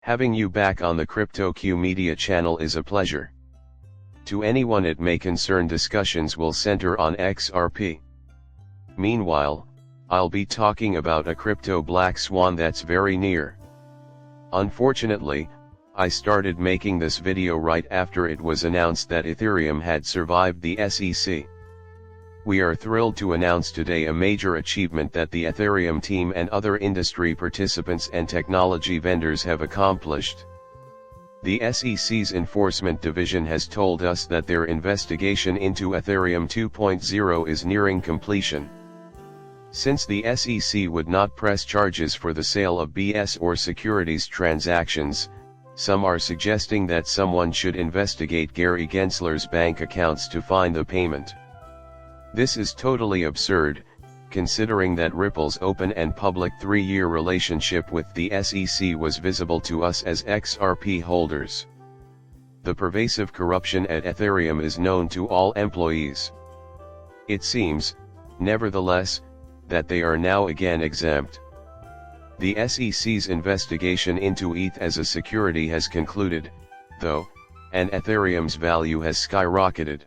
Having you back on the CryptoQ Media channel is a pleasure. To anyone it may concern, discussions will center on XRP. Meanwhile, I'll be talking about a crypto black swan that's very near. Unfortunately, I started making this video right after it was announced that Ethereum had survived the SEC. We are thrilled to announce today a major achievement that the Ethereum team and other industry participants and technology vendors have accomplished. The SEC's Enforcement Division has told us that their investigation into Ethereum 2.0 is nearing completion. Since the SEC would not press charges for the sale of BS or securities transactions, some are suggesting that someone should investigate Gary Gensler's bank accounts to find the payment. This is totally absurd, considering that Ripple's open and public 3-year relationship with the SEC was visible to us as XRP holders. The pervasive corruption at Ethereum is known to all employees. It seems, nevertheless, that they are now again exempt. The SEC's investigation into ETH as a security has concluded, though, and Ethereum's value has skyrocketed.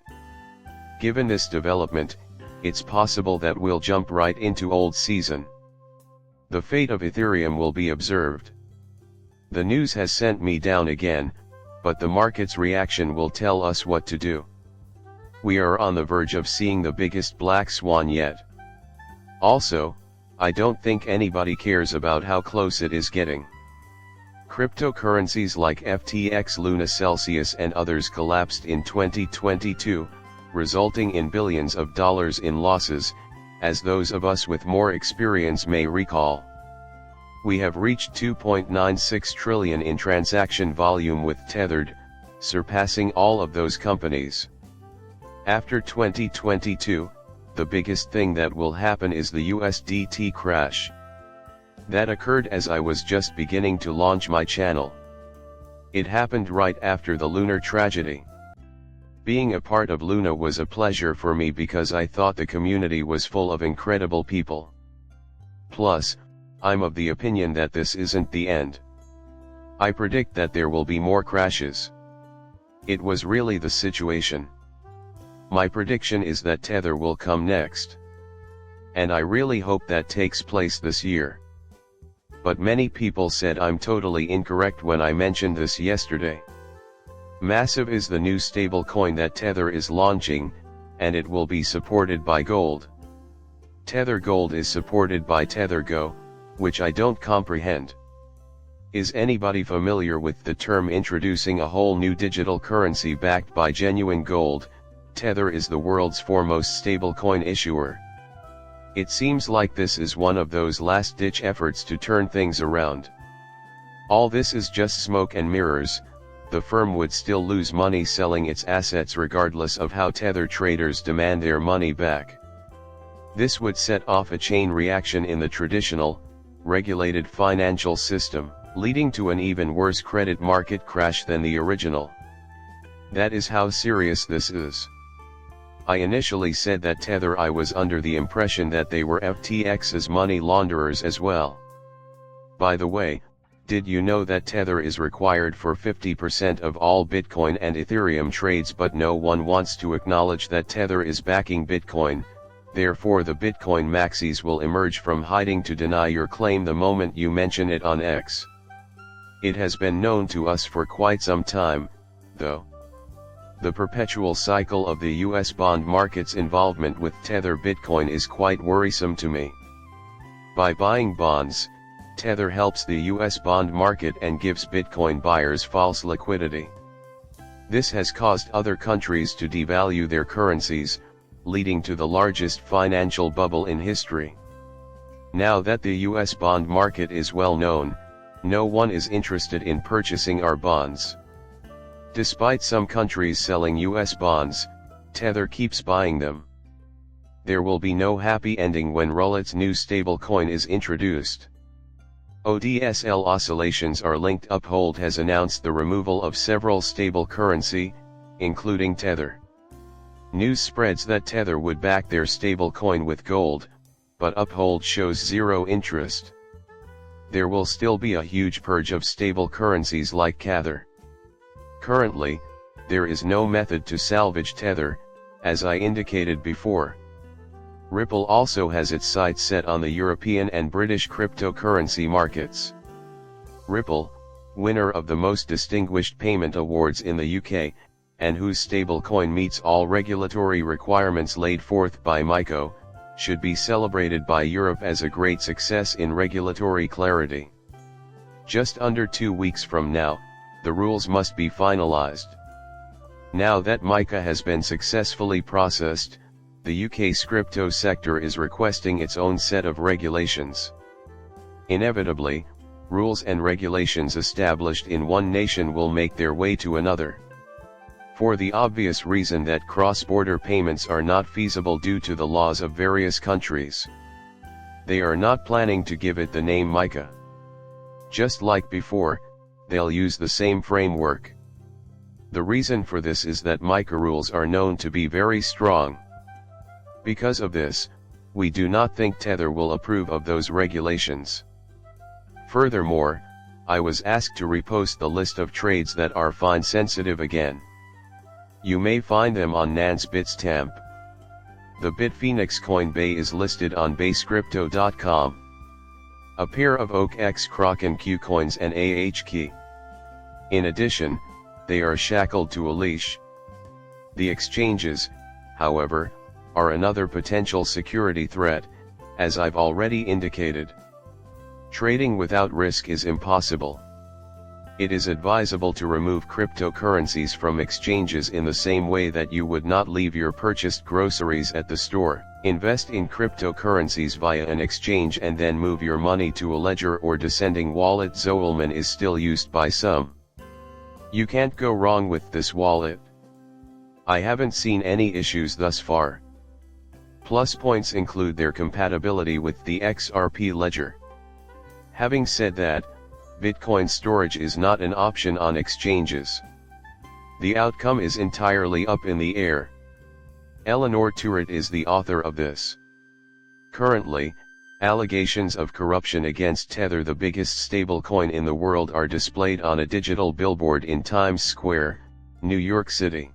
Given this development, it's possible that we'll jump right into old season. The fate of Ethereum will be observed. The news has sent me down again, but the market's reaction will tell us what to do. We are on the verge of seeing the biggest black swan yet. Also, I don't think anybody cares about how close it is getting. Cryptocurrencies like FTX, Luna, Celsius and others collapsed in 2022, resulting in billions of dollars in losses, as those of us with more experience may recall. We have reached 2.96 trillion in transaction volume with Tethered, surpassing all of those companies. After 2022, the biggest thing that will happen is the USDT crash. That occurred as I was just beginning to launch my channel. It happened right after the Lunar tragedy. Being a part of Luna was a pleasure for me because I thought the community was full of incredible people. Plus, I'm of the opinion that this isn't the end. I predict that there will be more crashes. It was really the situation. My prediction is that Tether will come next. And I really hope that takes place this year. But many people said I'm totally incorrect when I mentioned this yesterday. Massive is the new stablecoin that Tether is launching, and it will be supported by gold. Tether Gold is supported by TetherGo, which I don't comprehend. Is anybody familiar with the term introducing a whole new digital currency backed by genuine gold? Tether is the world's foremost stablecoin issuer. It seems like this is one of those last-ditch efforts to turn things around. All this is just smoke and mirrors. The firm would still lose money selling its assets regardless of how Tether traders demand their money back. This would set off a chain reaction in the traditional, regulated financial system, leading to an even worse credit market crash than the original. That is how serious this is. I initially said that Tether, I was under the impression that they were FTX's money launderers as well. By the way, did you know that Tether is required for 50% of all Bitcoin and Ethereum trades, but no one wants to acknowledge that Tether is backing Bitcoin, therefore the Bitcoin maxis will emerge from hiding to deny your claim the moment you mention it on X. It has been known to us for quite some time, though. The perpetual cycle of the US bond market's involvement with Tether Bitcoin is quite worrisome to me. By buying bonds, Tether helps the US bond market and gives Bitcoin buyers false liquidity. This has caused other countries to devalue their currencies, leading to the largest financial bubble in history. Now that the US bond market is well known, no one is interested in purchasing our bonds. Despite some countries selling US bonds, Tether keeps buying them. There will be no happy ending when Rollet's new stablecoin is introduced. ODSL oscillations are linked. Uphold has announced the removal of several stable currency, including Tether. News spreads that Tether would back their stablecoin with gold, but Uphold shows zero interest. there will still be a huge purge of stable currencies like Tether. Currently, there is no method to salvage Tether, as I indicated before. Ripple also has its sights set on the European and British cryptocurrency markets. Ripple, winner of the most distinguished payment awards in the UK, and whose stablecoin meets all regulatory requirements laid forth by MiCA, should be celebrated by Europe as a great success in regulatory clarity. Just under 2 weeks from now, the rules must be finalized. Now that MiCA has been successfully processed, the UK's crypto sector is requesting its own set of regulations. Inevitably, rules and regulations established in one nation will make their way to another. For the obvious reason that cross-border payments are not feasible due to the laws of various countries. They are not planning to give it the name MiCA. Just like before, they'll use the same framework. The reason for this is that MiCA rules are known to be very strong. Because of this, we do not think Tether will approve of those regulations. Furthermore, I was asked to repost the list of trades that are fine sensitive again. You may find them on Nance Bitstamp. The Bitphoenix Coinbase is listed on basecrypto.com. A pair of OakX Kraken Q coins and AHKey. In addition, they are shackled to a leash. The exchanges, however, are another potential security threat, as I've already indicated. Trading without risk is impossible. It is advisable to remove cryptocurrencies from exchanges in the same way that you would not leave your purchased groceries at the store. Invest in cryptocurrencies via an exchange and then move your money to a ledger or descending wallet. Zoelman is still used by some. You can't go wrong with this wallet. I haven't seen any issues thus far. Plus points include their compatibility with the XRP ledger. Having said that, Bitcoin storage is not an option on exchanges. The outcome is entirely up in the air. Eleanor Turret is the author of this. Currently, allegations of corruption against Tether, the biggest stablecoin in the world, are displayed on a digital billboard in Times Square, New York City.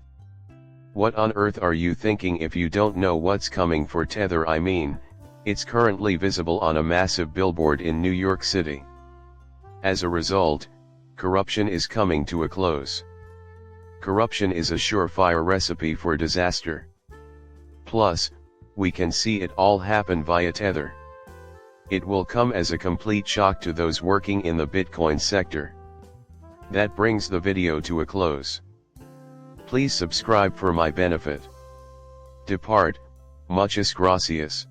What on earth are you thinking if you don't know what's coming for Tether? I mean, it's currently visible on a massive billboard in New York City. As a result, corruption is coming to a close. Corruption is a surefire recipe for disaster. Plus, we can see it all happen via Tether. It will come as a complete shock to those working in the Bitcoin sector. That brings the video to a close. Please subscribe for my benefit. Depart, muchas gracias.